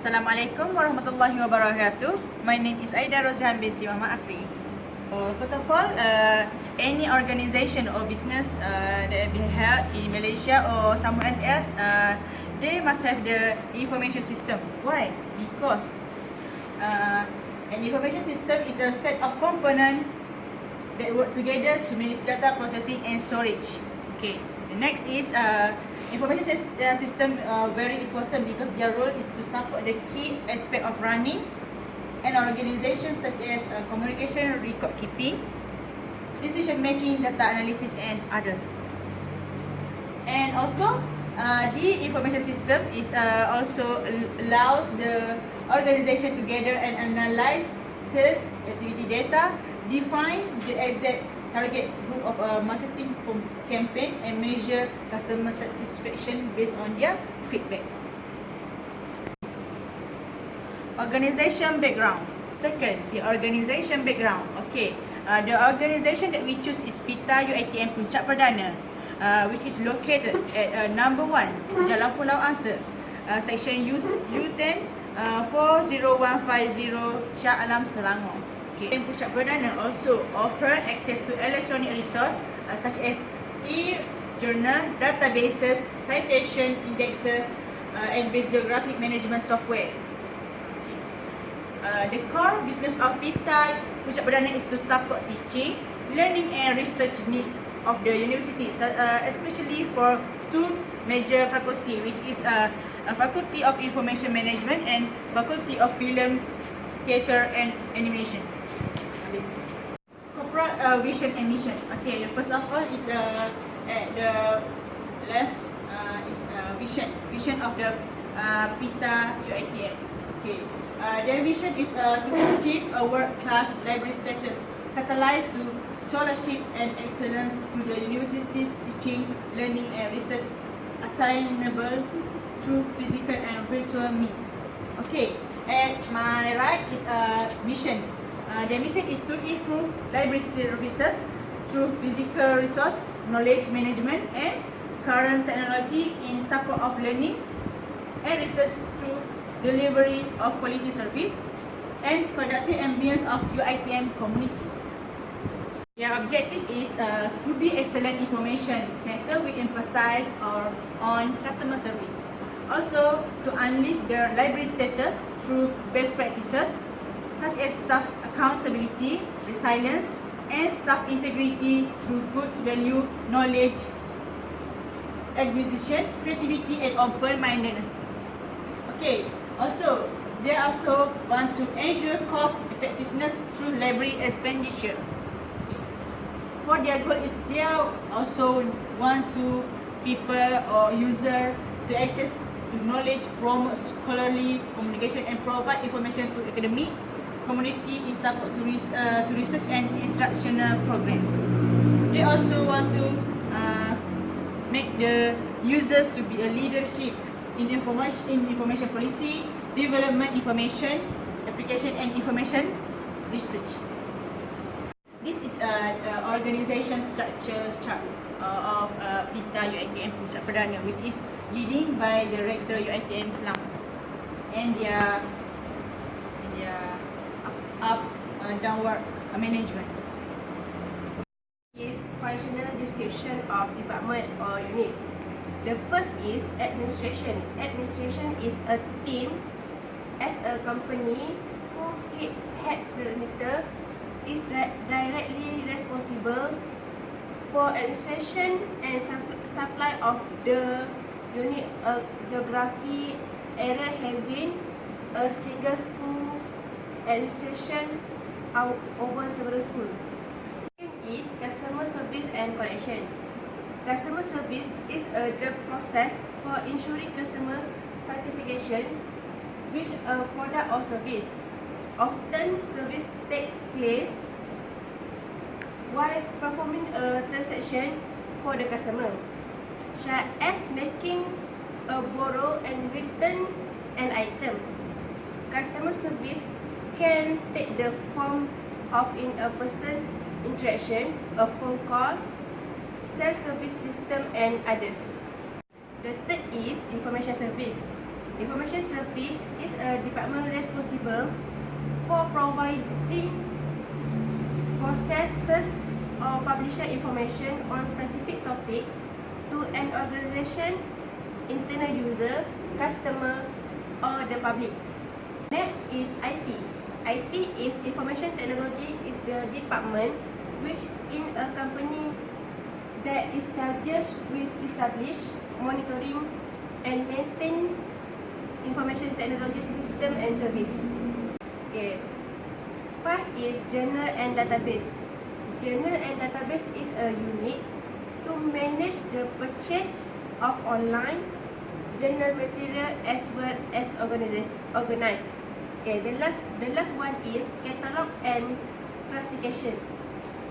Assalamualaikum warahmatullahi wabarakatuh. My name is Aida Rozihan binti Muhammad Asri. First of all, any organization or business that be held in Malaysia or somewhere else, they must have the information system. Why? Because an information system is a set of components that work together to manage data processing and storage. Okay. The next is information system very important because their role is to support the key aspect of running an organization such as communication, record keeping, decision making, data analysis and others. And also the information system is also allows the organization to gather and analyze activity data, define the exact target group of a marketing campaign and measure customer satisfaction based on their feedback. Organization background. Second, the organization background. Okay, the organization that we choose is Ptar Uitm Puncak Perdana, which is located at number 1 Jalan Pulau Angsa, section U10 40150 Shah Alam, Selangor. Okay. Puncak Perdana also offer access to electronic resource such as e-journal, databases, citation indexes, and bibliographic management software. Okay. The core business of Ptar Puncak Perdana is to support teaching, learning and research need of the university, especially for two major faculty, which is a Faculty of Information Management and Faculty of Film, Theatre and Animation. Corporate vision and mission. Okay, the first of all is at the left is vision of the Ptar Uitm. Okay, their vision is to achieve a world-class library status, catalyze to scholarship and excellence to the university's teaching, learning and research attainable through physical and virtual means. Okay, at my right is a mission. The mission is to improve library services through physical resource, knowledge management and current technology in support of learning and research through delivery of quality service and productive ambience of Uitm communities. Their objective is to be excellent information center with emphasis on customer service. Also, to uplift their library status through best practices such as staff accountability, resilience, and staff integrity through goods value, knowledge, acquisition, creativity, and open-mindedness. Okay, also, they also want to ensure cost effectiveness through library expenditure. For their goal is they also want to people or user to access to knowledge, promote scholarly communication, and provide information to academic community in support to research and instructional program. They also want to make the users to be a leadership in information policy, development information, application and information research. This is an organization structure chart of Ptar Uitm Puncak Perdana, which is leading by Director Uitm Selangor, and their downward management. Is functional description of department or unit. The first is administration. Administration is a team as a company who head perimeter is directly responsible for administration and supply of the unit. A geography area having a single school administration over several schools. Is customer service and collection. Customer service is the process for ensuring customer satisfaction with a product or service. Often, service takes place while performing a transaction for the customer, such as making a borrow and return an item. Customer service can take the form of in-person interaction, a phone call, self-service system and others. The third is information service. Information service is a department responsible for providing processes or publisher information on specific topic to an organization, internal user, customer, or the public. Next is IT. IT is information technology is the department which in a company that is charged with establish, monitoring, and maintain information technology system and service. Okay. 5 is journal and database. Journal and database is a unit to manage the purchase of online journal material as well as organize. Okay, the last one is catalog and classification.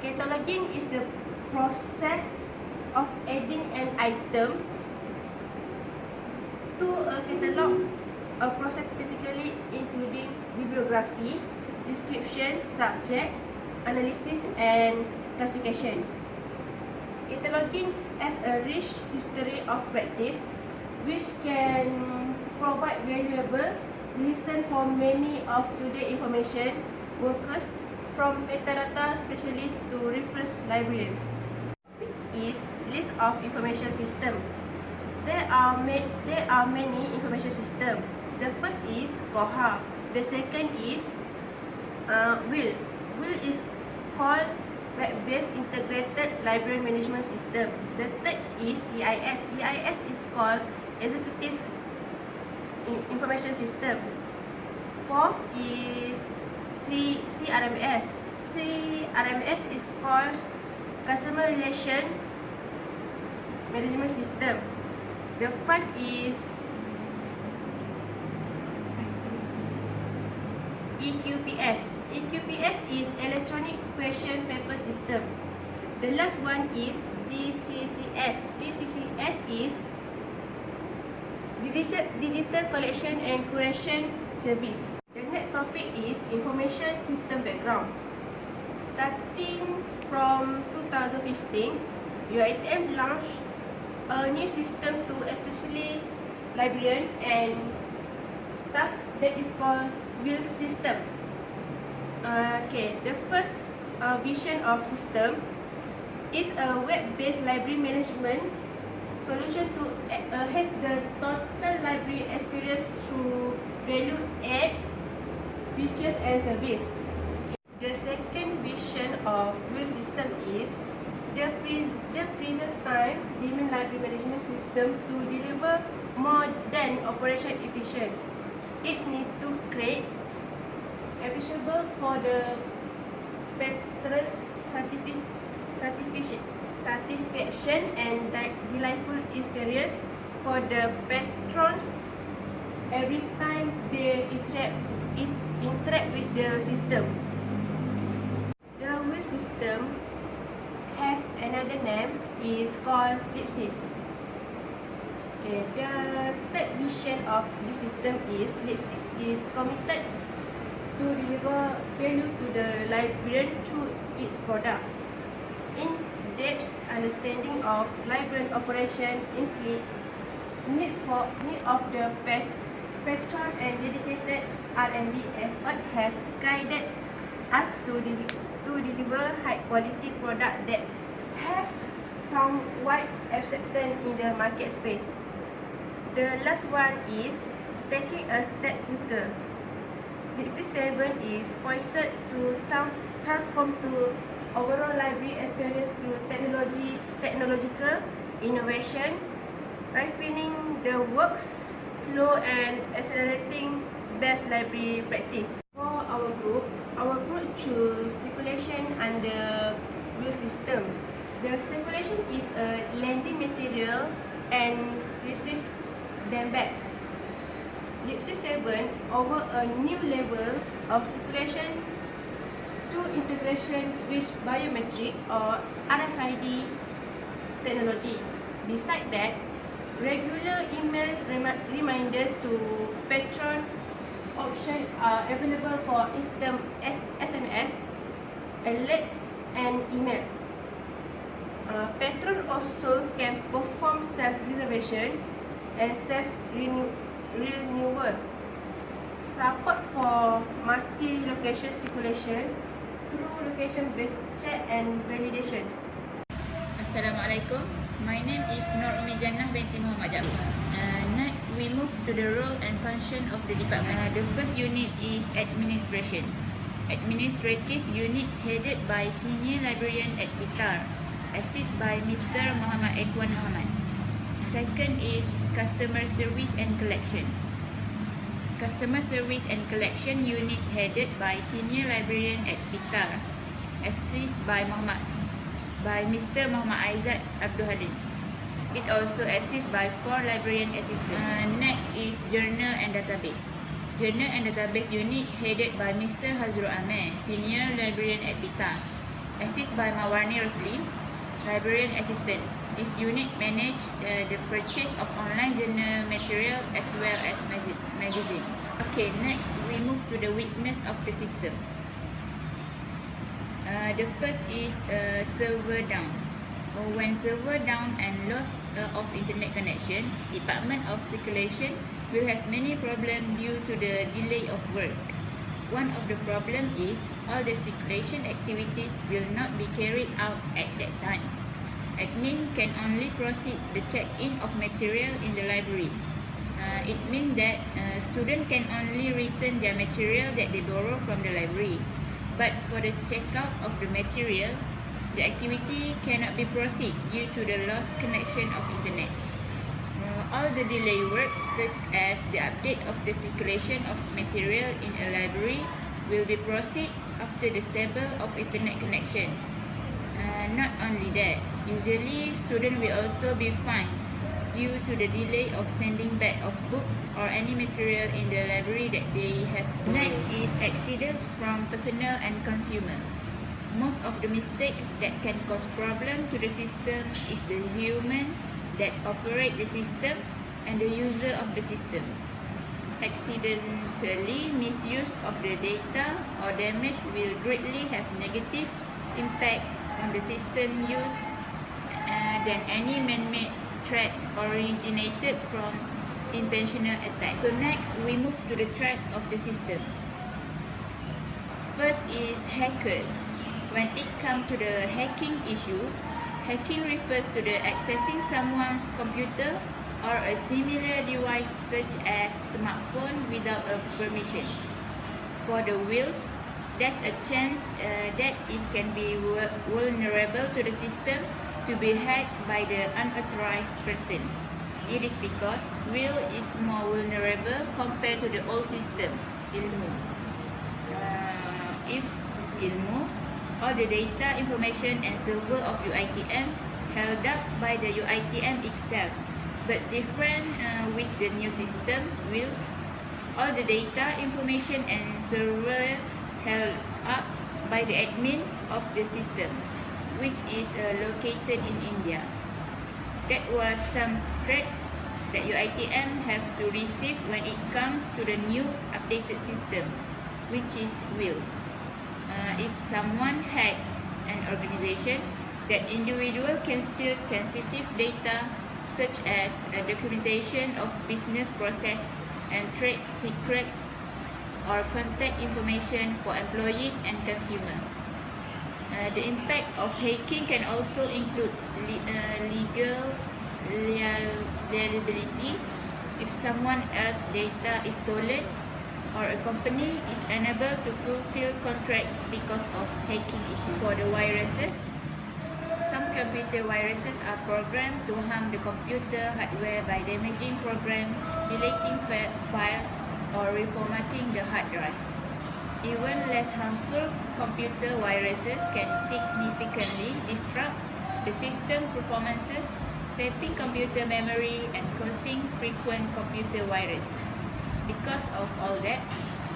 Cataloging is the process of adding an item to a catalog. A process typically including bibliography, description, subject, analysis, and classification. Cataloging has a rich history of practice which can provide valuable reason for many of today's information workers from metadata specialists to reference librarians. Is list of information system. There are many information system. The first is Koha. The second is WIL. WIL is called Web-based Integrated Library Management System. The third is EIS. EIS is called Executive Information System. Fourth is CRMS. CRMS is called Customer Relation Management System. The fifth is EQPS. EQPS is Electronic Question Paper System. The last one is DCCS. DCCS is Digital Collection and Curation Service. The next topic is Information System Background. Starting from 2015, Uitm launched a new system to especially librarian and staff that is called WIL system. The first vision of system is a web-based library management solution to enhance the total library experience through value-add features and service. The second vision of WIL system is the present time demand library management system to deliver more than operation efficient. It needs to create accessible for the patron satisfaction and delightful experience for the patrons every time they interact with the system. The WIL system have another name is called Ellipsis. The third vision of this system is Ellipsis is committed to deliver value to the librarian through its product. In-depth understanding of library operation include need of the patron and dedicated R&D effort have guided us to deliver high quality product that have found wide acceptance in the market space. The last one is taking a step further. IMS552 is poised to transform to overall library experience through technological innovation, refining the workflow and accelerating best library practice. For our group choose circulation under WIL system. The circulation is a lending material and receive them back. IMS552 over a new level of circulation through integration with biometric or RFID technology. Besides that, regular email reminder to patron options are available for instant SMS, alert, and email. Patron also can perform self-reservation and real new world. Support for multi-location circulation through location-based check and validation. Assalamualaikum. My name is Nur Umi Jannah binti Muhammad Jaafar. Next, we move to the role and function of the department. The first unit is administration. Administrative unit headed by Senior Librarian at Ptar, assisted by Mr. Muhammad Ekwan Muhammad. Second is customer service and collection. Customer service and collection unit headed by Senior Librarian at Ptar, assisted by Mr. Muhammad Aizat Abdul Halim. It also assists by 4 librarian assistants. Next is journal and database. Journal and database unit headed by Mr. Hazrul Amir, Senior Librarian at Ptar, assisted by Mawarni Rosli, librarian assistant. This unit manages the purchase of online journal material as well as magazine. Okay, next we move to the weakness of the system. The first is server down. When server down and loss of internet connection, Department of Circulation will have many problems due to the delay of work. One of the problem is all the circulation activities will not be carried out at that time. Admin can only proceed the check-in of material in the library. It means that students can only return their material that they borrow from the library. But for the checkout of the material, the activity cannot be proceed due to the lost connection of internet. All the delay work, such as the update of the circulation of material in a library, will be proceed after the stable of internet connection. Not only that, usually students will also be fined due to the delay of sending back of books or any material in the library that they have. Next is accidents from personnel and consumer. Most of the mistakes that can cause problem to the system is the human that operate the system and the user of the system. Accidentally misuse of the data or damage will greatly have negative impact on the system use than any man-made threat originated from intentional attack. So next, we move to the threat of the system. First is hackers. When it comes to the hacking issue, hacking refers to the accessing someone's computer or a similar device such as smartphone without a permission. For the wheels, there's a chance that it can be vulnerable to the system to be hacked by the unauthorized person. It is because wheel is more vulnerable compared to the old system, Ilmu. If Ilmu, all the data, information and server of Uitm held up by the Uitm itself, but different with the new system, wheels, all the data, information and server held up by the admin of the system, which is located in India. That was some threat that Uitm have to receive when it comes to the new updated system, which is wheels. If someone hacks an organization, that individual can steal sensitive data such as documentation of business process and trade secret or contact information for employees and consumers. The impact of hacking can also include legal liability if someone else's data is stolen or a company is unable to fulfill contracts because of hacking issue. For the viruses, some computer viruses are programmed to harm the computer hardware by damaging program, deleting files, or reformatting the hard drive. Even less harmful computer viruses can significantly disrupt the system performances, sapping computer memory and causing frequent computer viruses. Because of all that,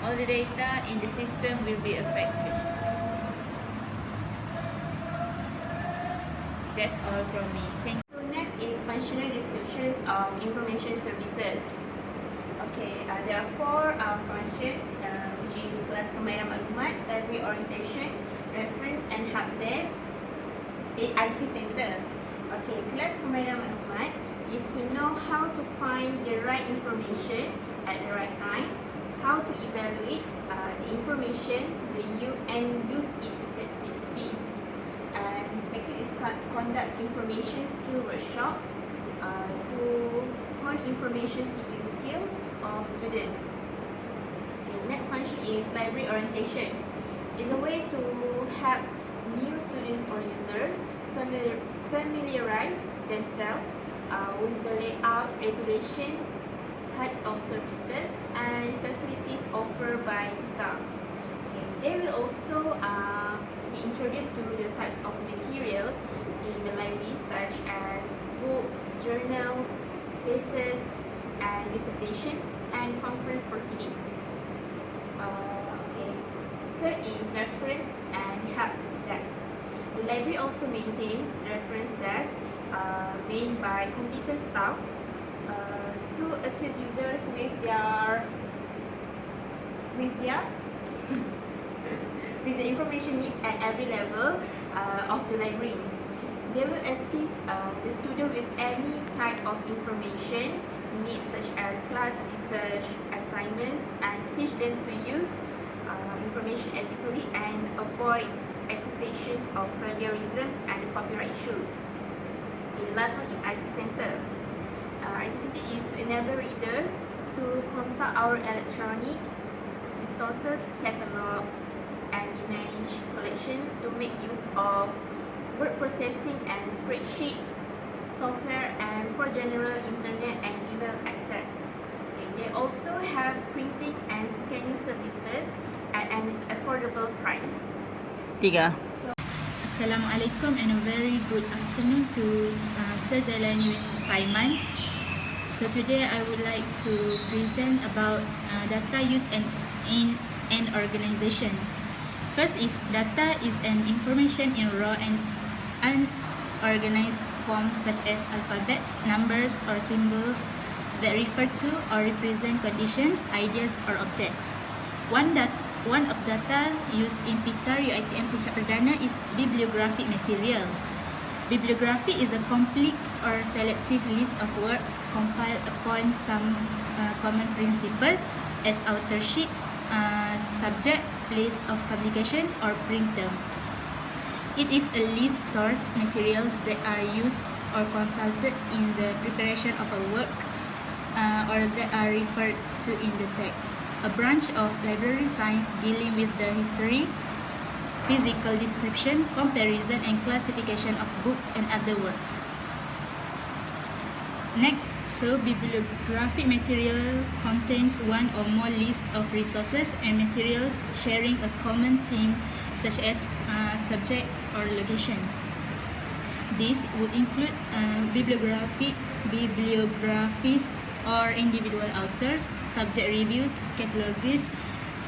all the data in the system will be affected. That's all from me. Thank you. So next is functional descriptions of information services. Okay, there are 4 functions, which is kelas kemahiran maklumat, library orientation, reference and help desk, IT center. Okay, kelas kemahiran maklumat is to know how to find the right information at the right time, how to evaluate the information and use it effectively. And second is conduct information skill workshops to hone information seeking skills of students. Okay, next function is library orientation. It's a way to help new students or users familiarize themselves with the layout, regulations, types of services, and facilities offered by Ptar. Okay, they will also be introduced to the types of materials in the library, such as books, journals, theses, and dissertations, and conference proceedings. Okay. Third is reference and help desk. The library also maintains reference desk manned by competent staff to assist users with their with the information needs at every level of the library. They will assist the student with any type of information needs, such as class, research, assignments, and teach them to use information ethically and avoid accusations of plagiarism and copyright issues. Okay, the last one is IT Center. IT Center is to enable readers to consult our electronic resources, catalogs, and image collections to make use of word processing and spreadsheet software and for general internet and email access. Okay, they also have printing and scanning services at an affordable price. Assalamualaikum and a very good afternoon to Sir Jailani Paiman. So today I would like to present about data use in an organization. First is data is an information in raw and unorganized form, such as alphabets, numbers, or symbols that refer to or represent conditions, ideas, or objects. One of data used in Ptar, Uitm, Puncak, Perdana is bibliographic material. Bibliography is a complete or selective list of works compiled upon some common principle as authorship, subject, place of publication, or printer. It is a list source materials that are used or consulted in the preparation of a work or that are referred to in the text. A branch of library science dealing with the history, physical description, comparison, and classification of books and other works. Next, so bibliographic material contains one or more lists of resources and materials sharing a common theme, such as subject or location. This would include bibliographies or individual authors, subject reviews, catalogs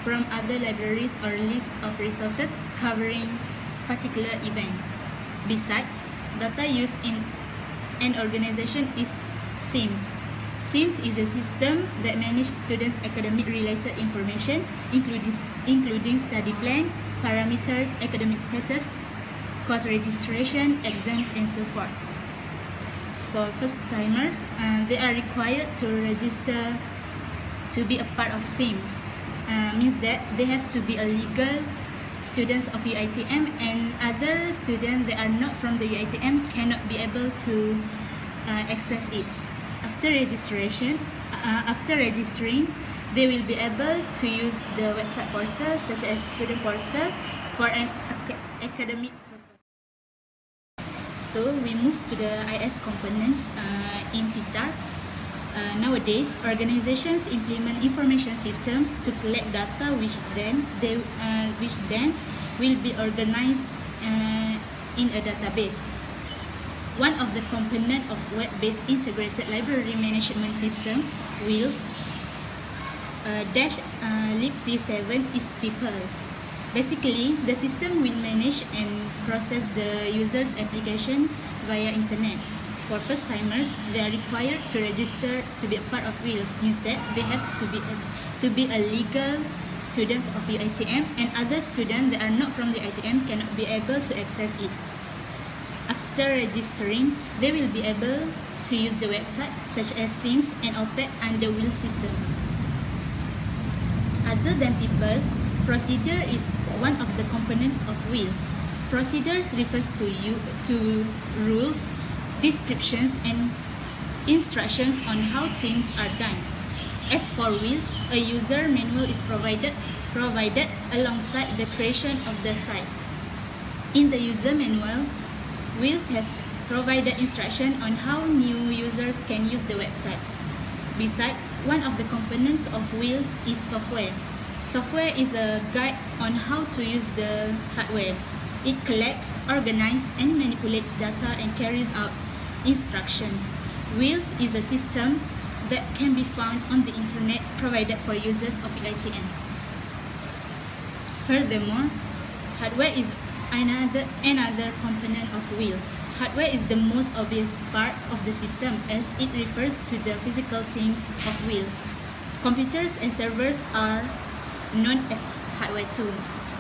from other libraries, or lists of resources covering particular events. Besides, data used in an organization is SIMS. SIMS is a system that manages students' academic-related information, including study plan, parameters, academic status, course registration, exams, and so forth. For first-timers, they are required to register to be a part of SIMS. Means that they have to be a legal students of UITM, and other students that are not from the UITM cannot be able to access it. After registering, they will be able to use the website portal, such as student portal, for an academic purpose. So we move to the IS components in Ptar. Nowadays, organizations implement information systems to collect data, which then will be organized in a database. One of the components of web-based integrated library management system, WILS -libc7 is people. Basically, the system will manage and process the user's application via internet. For first-timers, they are required to register to be a part of WILS. Means that they have to be a legal students of UITM, and other students that are not from the UITM cannot be able to access it. After registering, they will be able to use the website, such as things and objects under wheel system. Other than people, procedure is one of the components of wheels. Procedures refers to rules, descriptions, and instructions on how things are done. As for wheels, a user manual is provided alongside the creation of the site. In the user manual, wheels have provided instruction on how new users can use the website. Besides, one of the components of wheels is software. Software is a guide on how to use the hardware. It collects, organizes, and manipulates data and carries out instructions. Wheels is a system that can be found on the internet provided for users of Uitm. Furthermore, hardware is another component of wheels. Hardware is the most obvious part of the system as it refers to the physical things of wheels. Computers and servers are known as hardware too.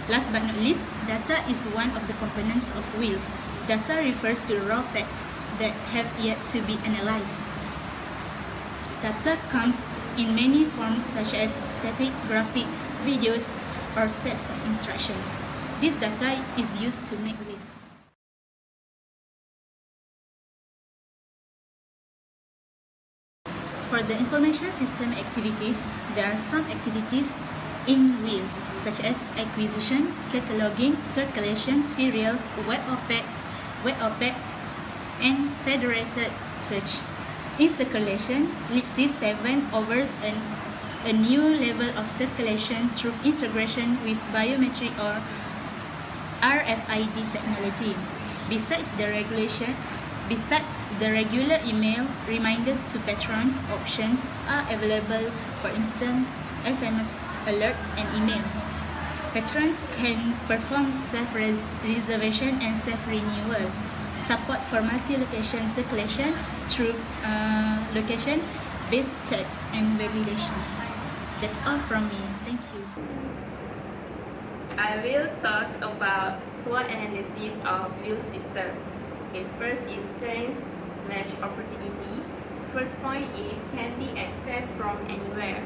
Last but not least, data is one of the components of wheels. Data refers to raw facts that have yet to be analyzed. Data comes in many forms such as static, graphics, videos, or sets of instructions. This data is used to make wheels. For the information system activities, there are some activities in wheels, such as acquisition, cataloging, circulation, serials, web object, and federated search. In circulation, libc7 offers a new level of circulation through integration with biometric or RFID technology. Besides the regular email, reminders to patrons options are available, for instance, SMS alerts and emails. Patrons can perform self-reservation and self-renewal, support for multi-location circulation through location-based checks and validations. That's all from me. Thank you. I will talk about SWOT analysis of wheel system. Okay, first is strengths/opportunity. First point is can be accessed from anywhere.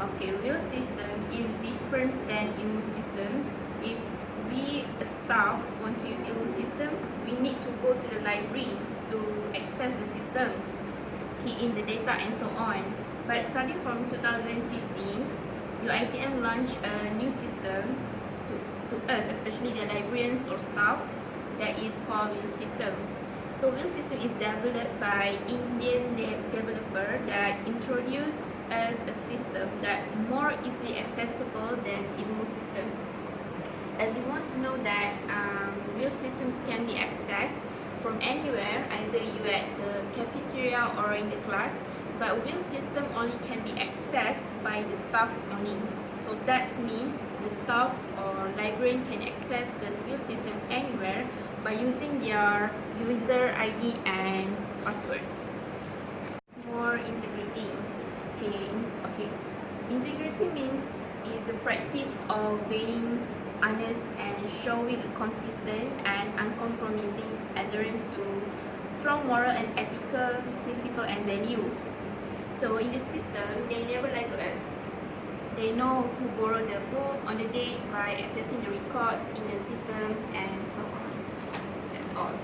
Okay, wheel system is different than IMS systems. If we staff want to use IMS systems, we need to go to the library to access the systems, key in the data and so on. But starting from 2015, Uitm launched a new system to us, especially the librarians or staff, that is called wheel system. So wheel system is developed by Indian developer that introduced us a system that more easily accessible than IMS system. As you want to know that wheel systems can be accessed from anywhere, either you at the cafeteria or in the class, but wheel system only can be accessed by the staff only. So that means the staff or librarian can access the wheel system anywhere by using their user ID and password. More integrity. Okay. Integrity means is the practice of being honest and showing a consistent and uncompromising adherence to strong moral and ethical principles and values. So in the system, they never lie to us. They know who borrowed the book on the date by accessing the records in the system and so on. That's all.